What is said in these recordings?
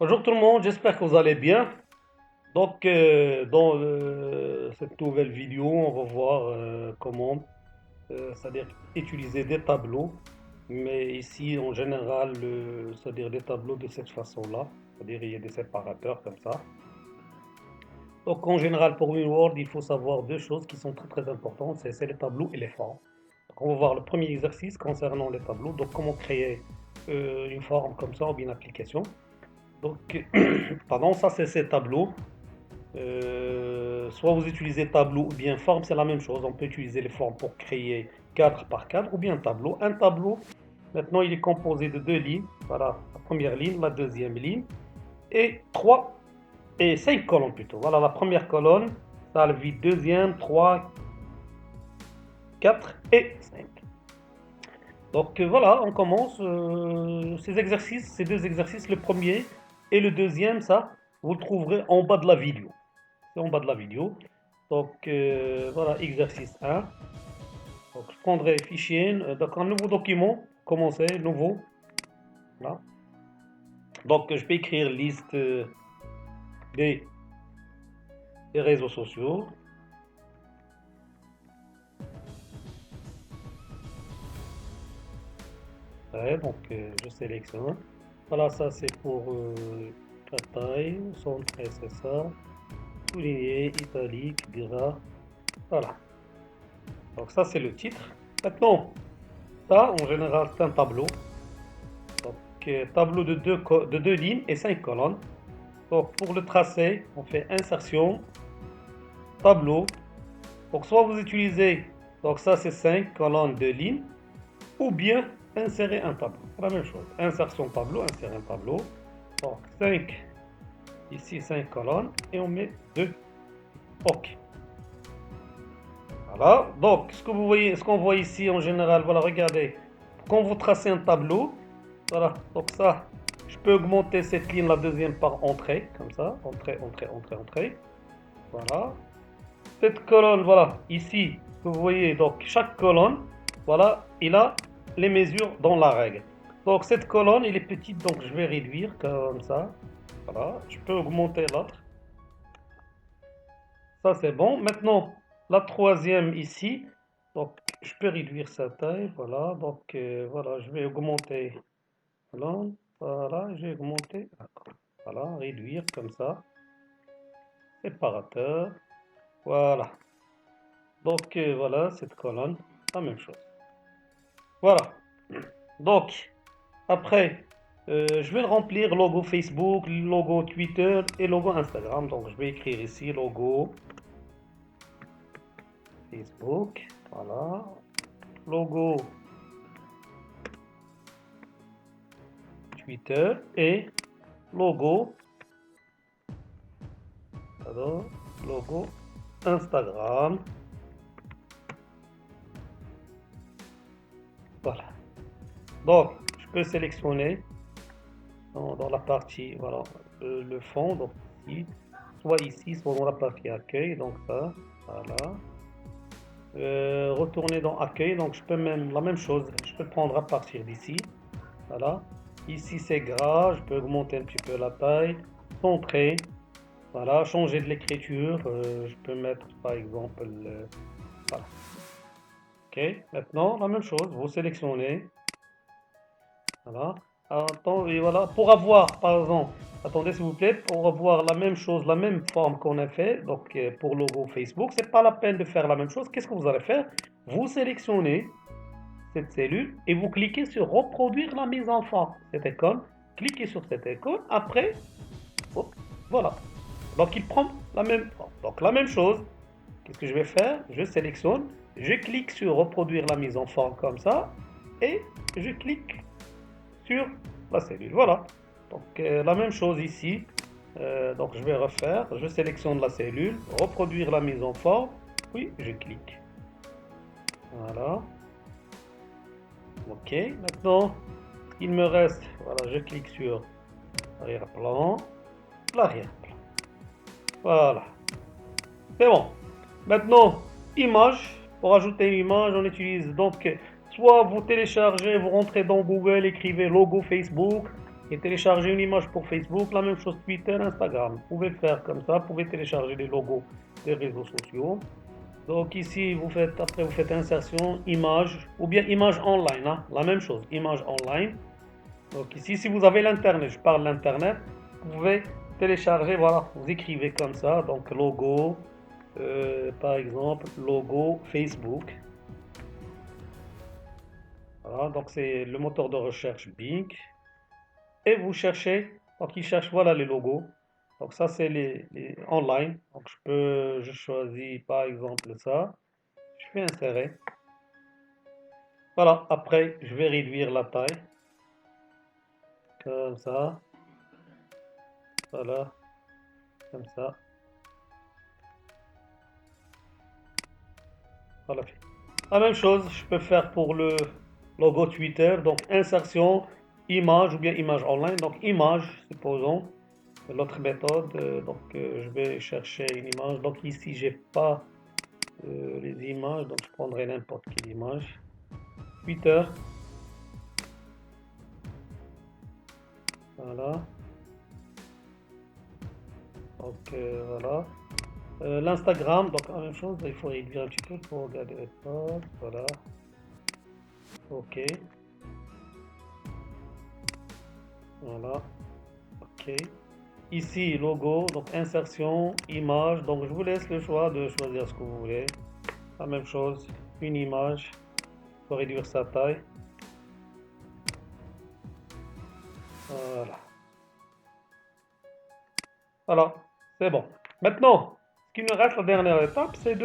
Bonjour tout le monde, j'espère que vous allez bien. Donc, dans cette nouvelle vidéo, on va voir comment, c'est-à-dire utiliser des tableaux, mais ici en général, c'est-à-dire des tableaux de cette façon-là, c'est-à-dire il y a des séparateurs comme ça. Donc, en général, pour une Word, il faut savoir deux choses qui sont très très importantes, c'est les tableaux et les formes. Donc, on va voir le premier exercice concernant les tableaux, donc comment créer une forme comme ça ou bien une application. Donc, pardon, ça c'est ces tableaux. Soit vous utilisez tableau ou bien forme, c'est la même chose. On peut utiliser les formes pour créer cadre par cadre ou bien tableau. Un tableau, maintenant, il est composé de deux lignes. Voilà, la première ligne, la deuxième ligne, et trois et cinq colonnes plutôt. Voilà, la première colonne, ça le vide, deuxième, trois, quatre et cinq. Donc voilà, on commence ces exercices, ces deux exercices, le premier et le deuxième, ça, vous le trouverez en bas de la vidéo. C'est en bas de la vidéo. Donc voilà, exercice 1. Donc je prendrai fichier, donc un nouveau document, commencer, nouveau. Là. Donc je vais écrire liste des, des réseaux sociaux. Ouais, donc je sélectionne. Voilà, ça c'est pour la taille, centré, c'est ça. Souligné, italique, gras. Voilà. Donc ça c'est le titre. Maintenant, ça en général c'est un tableau. Donc tableau de deux lignes et cinq colonnes. Donc pour le tracé, on fait insertion, tableau. Donc soit vous utilisez, donc ça c'est 5 colonnes de lignes, ou bien insérer un tableau. C'est la même chose. Insertion tableau, insérer un tableau. Donc 5, ici 5 colonnes, et on met 2. OK. Voilà. Donc ce que vous voyez, ce qu'on voit ici en général, voilà, regardez. Quand vous tracez un tableau, voilà, donc ça, je peux augmenter cette ligne, la deuxième par entrée, comme ça, entrée, entrée, entrée, entrée. Voilà. Cette colonne, voilà, ici, vous voyez, donc chaque colonne, voilà, il a les mesures dans la règle. Donc cette colonne, elle est petite, donc je vais réduire comme ça. Voilà, je peux augmenter l'autre. Ça c'est bon. Maintenant, la troisième ici, donc je peux réduire sa taille, voilà. Donc voilà, je vais augmenter. Voilà, voilà, j'ai augmenté. Voilà, réduire comme ça. Séparateur. Voilà. Donc voilà, cette colonne, la même chose. Voilà. Donc, après, je vais remplir logo Facebook, logo Twitter et logo Instagram. Donc, je vais écrire ici logo Facebook. Voilà. Logo Twitter et logo, pardon, logo Instagram. Voilà. Donc, je peux sélectionner dans la partie, voilà, le fond. Donc, ici, soit ici, soit dans la partie accueil. Donc, ça, voilà. Retourner dans accueil, donc je peux même la même chose, je peux prendre à partir d'ici, voilà. Ici c'est gras, je peux augmenter un petit peu la taille, centrer, voilà, changer de l'écriture, je peux mettre par exemple, voilà. Ok, maintenant la même chose, vous sélectionnez, voilà. Et voilà, pour avoir par exemple, attendez s'il vous plaît, pour avoir la même chose, la même forme qu'on a fait, donc pour logo Facebook, c'est pas la peine de faire la même chose. Qu'est-ce que vous allez faire? Vous sélectionnez cette cellule et vous cliquez sur reproduire la mise en forme, cette icône. Cliquez sur cette icône. Après, hop, voilà. Donc il prend la même forme. Donc la même chose. Qu'est-ce que je vais faire? Je sélectionne, je clique sur reproduire la mise en forme comme ça et je clique sur la cellule. Voilà. Donc la même chose ici. Donc je vais refaire. Je sélectionne la cellule, reproduire la mise en forme. Oui, je clique. Voilà. Ok, maintenant, il me reste, voilà, je clique sur arrière-plan, l'arrière-plan. Voilà, c'est bon. Maintenant, image, pour ajouter une image, on utilise donc, soit vous téléchargez, vous rentrez dans Google, écrivez logo Facebook, et télécharger une image pour Facebook, la même chose Twitter, Instagram. Vous pouvez faire comme ça, vous pouvez télécharger les logos des réseaux sociaux. Donc ici, après vous faites insertion, image, ou bien image online, hein, la même chose, image online. Donc ici, si vous avez l'internet, je parle l'internet, vous pouvez télécharger, voilà, vous écrivez comme ça, donc logo, par exemple, logo Facebook. Voilà, donc c'est le moteur de recherche Bing. Et vous cherchez, donc il cherche, voilà les logos. Donc ça c'est les online. Donc je choisis par exemple ça. Je fais insérer. Voilà, après je vais réduire la taille. Comme ça. Voilà, comme ça. Voilà. La même chose, je peux faire pour le logo Twitter. Donc insertion, image ou bien image online. Donc image, supposons. L'autre méthode, je vais chercher une image. Donc ici, j'ai pas les images, donc je prendrai n'importe quelle image. Twitter, voilà. Donc voilà. L'Instagram, donc la même chose, il faut réduire un petit peu pour regarder les posts, voilà. Ok, voilà. Ok. Ici, logo, donc insertion, image. Donc je vous laisse le choix de choisir ce que vous voulez. La même chose, une image, il faut réduire sa taille. Voilà. Voilà, c'est bon. Maintenant, ce qui nous reste, la dernière étape, c'est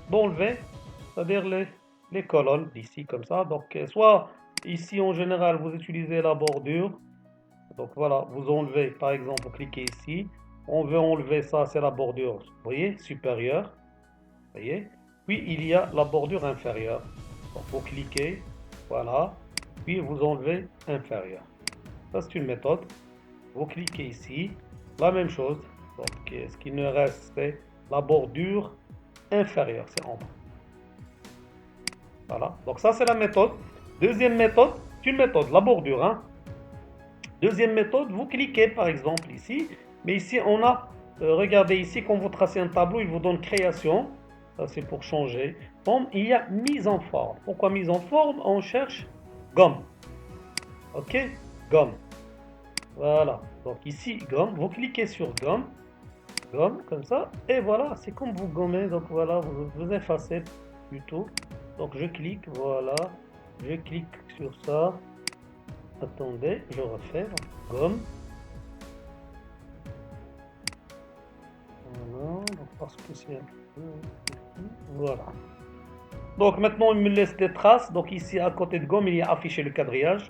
d'enlever, c'est-à-dire les colonnes d'ici comme ça. Donc, soit ici en général, vous utilisez la bordure. Donc voilà, vous enlevez, par exemple, vous cliquez ici. On veut enlever ça, c'est la bordure, vous voyez, supérieure. Vous voyez. Puis il y a la bordure inférieure. Donc vous cliquez, voilà. Puis vous enlevez inférieure. Ça, c'est une méthode. Vous cliquez ici, la même chose. Donc, ce qui nous reste, c'est la bordure inférieure, c'est en bas. Voilà, donc ça, c'est la méthode. Deuxième méthode, c'est une méthode, la bordure. Hein. Deuxième méthode, vous cliquez par exemple ici, mais ici, on a, regardez ici, quand vous tracez un tableau, il vous donne création. Ça, c'est pour changer. Bon, il y a mise en forme. Pourquoi mise en forme? On cherche gomme. Ok, gomme. Voilà, donc ici, gomme, vous cliquez sur gomme. Gomme comme ça et voilà c'est comme vous gommez donc voilà vous effacez plutôt donc je clique voilà je clique sur ça attendez je refais donc, gomme voilà donc parce que c'est un peu voilà donc maintenant il me laisse des traces donc ici à côté de gomme il y a affiché le quadrillage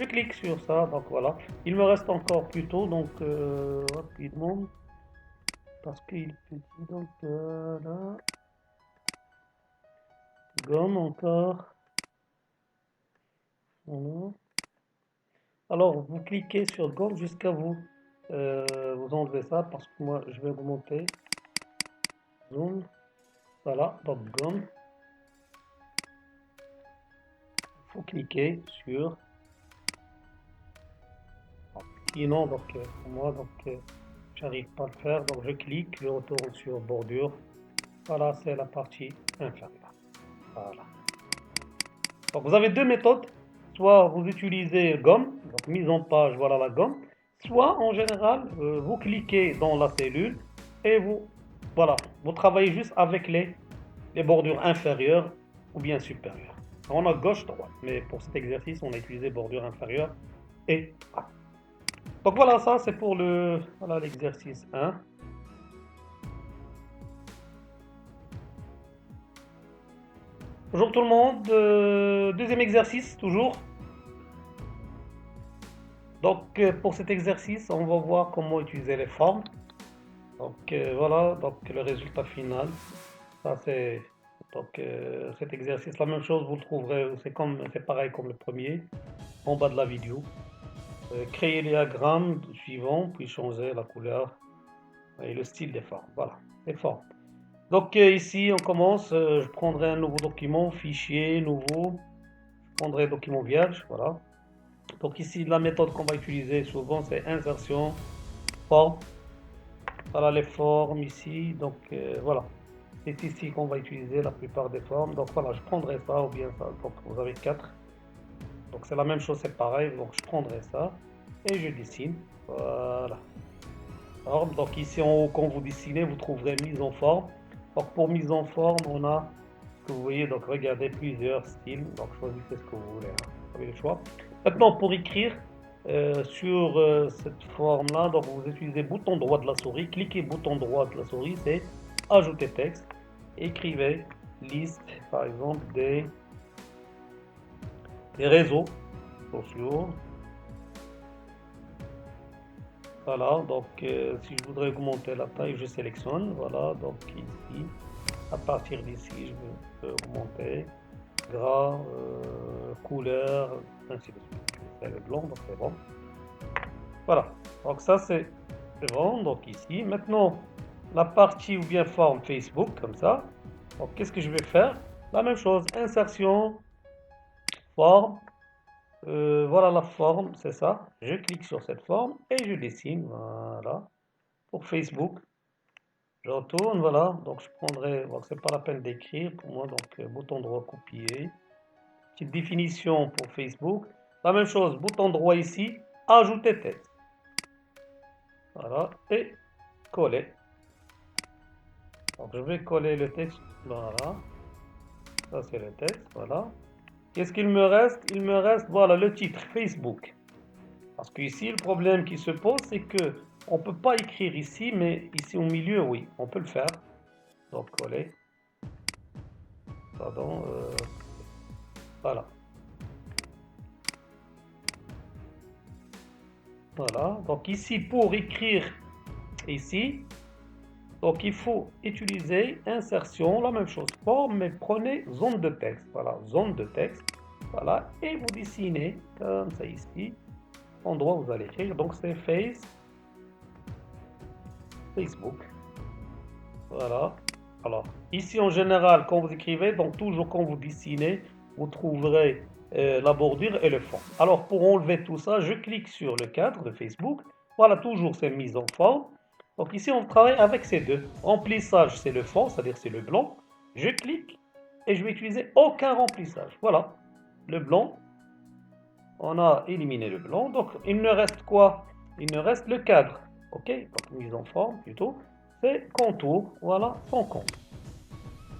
je clique sur ça donc voilà il me reste encore plutôt donc rapidement parce qu'il est petit donc là gomme encore. Voilà. Alors, vous cliquez sur gomme jusqu'à vous enlever ça parce que moi je vais augmenter. Zoom. Voilà, donc gomme. Il faut cliquer sur. Sinon, donc pour moi, donc j'arrive pas à le faire. Donc je clique, je retourne sur bordure. Voilà, c'est la partie inférieure. Voilà. Donc vous avez deux méthodes. Soit vous utilisez gomme, donc mise en page, voilà la gomme. Soit en général, vous cliquez dans la cellule et voilà, vous travaillez juste avec les bordures inférieures ou bien supérieures. On a gauche, droite, mais pour cet exercice, on a utilisé bordure inférieure et droite. Donc voilà, ça c'est pour voilà, l'exercice 1. Bonjour tout le monde, deuxième exercice toujours. Donc pour cet exercice, on va voir comment utiliser les formes. Donc voilà, donc le résultat final. Ça c'est donc cet exercice, la même chose, vous le trouverez, c'est pareil comme le premier, en bas de la vidéo. Créer les diagrammes suivants, puis changer la couleur et le style des formes. Voilà, les formes. Donc ici on commence, je prendrai un nouveau document, fichier, nouveau, je prendrai document vierge, voilà. Donc ici, la méthode qu'on va utiliser souvent, c'est insertion, forme. Voilà les formes ici. Donc voilà, c'est ici qu'on va utiliser la plupart des formes. Donc voilà, je prendrai ça ou bien ça. Donc vous avez 4. Donc c'est la même chose, c'est pareil. Donc je prendrai ça et je dessine. Voilà. Forme. Donc ici en haut, quand vous dessinez, vous trouverez mise en forme. Donc pour mise en forme, on a ce que vous voyez. Donc regardez plusieurs styles. Donc choisissez ce que vous voulez, hein. Vous avez le choix. Maintenant pour écrire sur cette forme-là, donc vous utilisez bouton droit de la souris. Cliquez bouton droit de la souris, c'est ajouter texte. Écrivez liste, par exemple, des réseaux sociaux. Voilà, donc si je voudrais augmenter la taille, je sélectionne. Voilà, donc ici, à partir d'ici, je peux augmenter gras, couleur, ainsi de suite. C'est le blanc, donc c'est bon. Voilà, donc ça c'est bon. Donc ici, maintenant, la partie ou bien forme Facebook, comme ça. Donc qu'est-ce que je vais faire? La même chose, insertion, forme. Voilà la forme, c'est ça. Je clique sur cette forme et je dessine. Voilà. Pour Facebook, je retourne. Voilà. Donc je prendrai. Donc c'est pas la peine d'écrire pour moi. Donc bouton droit copier. Petite définition pour Facebook. La même chose. Bouton droit ici. Ajouter texte. Voilà. Et coller. Donc je vais coller le texte. Voilà. Ça c'est le texte. Voilà. Qu'est-ce qu'il me reste? Il me reste, voilà, le titre Facebook. Parce qu'ici, le problème qui se pose, c'est que on ne peut pas écrire ici, mais ici au milieu, oui, on peut le faire. Donc, coller. Pardon. Voilà. Voilà. Donc ici, pour écrire ici, donc il faut utiliser insertion, la même chose, forme, mais prenez zone de texte. Voilà, zone de texte. Voilà. Et vous dessinez comme ça ici. Endroit où vous allez écrire. Donc c'est Facebook. Voilà. Alors, ici en général, quand vous écrivez, donc toujours quand vous dessinez, vous trouverez la bordure et le fond. Alors, pour enlever tout ça, je clique sur le cadre de Facebook. Voilà, toujours c'est mise en forme. Donc ici, on travaille avec ces deux. Remplissage, c'est le fond, c'est-à-dire c'est le blanc. Je clique et je vais utiliser aucun remplissage. Voilà, le blanc. On a éliminé le blanc. Donc, il ne reste quoi? Il ne reste le cadre. OK? Donc, mise en forme plutôt. C'est contour. Voilà, sans compte.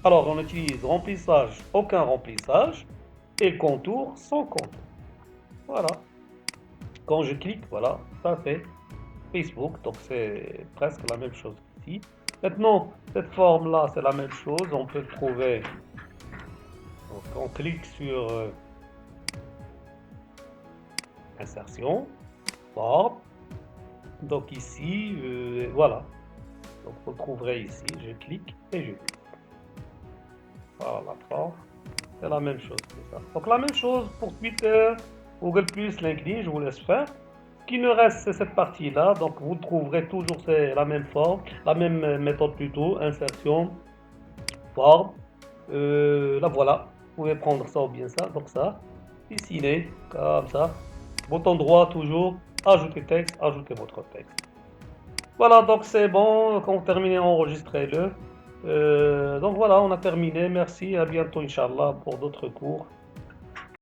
Alors, on utilise remplissage, aucun remplissage. Et contour, sans contour. Voilà. Quand je clique, voilà, ça fait Facebook. Donc, c'est presque la même chose ici. Maintenant, cette forme-là, c'est la même chose. On peut trouver. Donc, on clique sur insertion, forme. Donc ici, voilà. Donc vous trouverez ici, je clique et je clique. Voilà la forme. C'est la même chose que ça. Donc la même chose pour Twitter, Google+, LinkedIn, je vous laisse faire. Ce qui nous reste, c'est cette partie-là. Donc vous trouverez toujours la même forme, la même méthode plutôt, insertion, forme. Là voilà, vous pouvez prendre ça ou bien ça. Donc ça, dessiner comme ça. Bouton droit toujours, ajouter texte, ajouter votre texte. Voilà, donc c'est bon, quand vous terminez, enregistrez-le. Donc voilà, on a terminé. Merci, à bientôt, Inch'Allah, pour d'autres cours.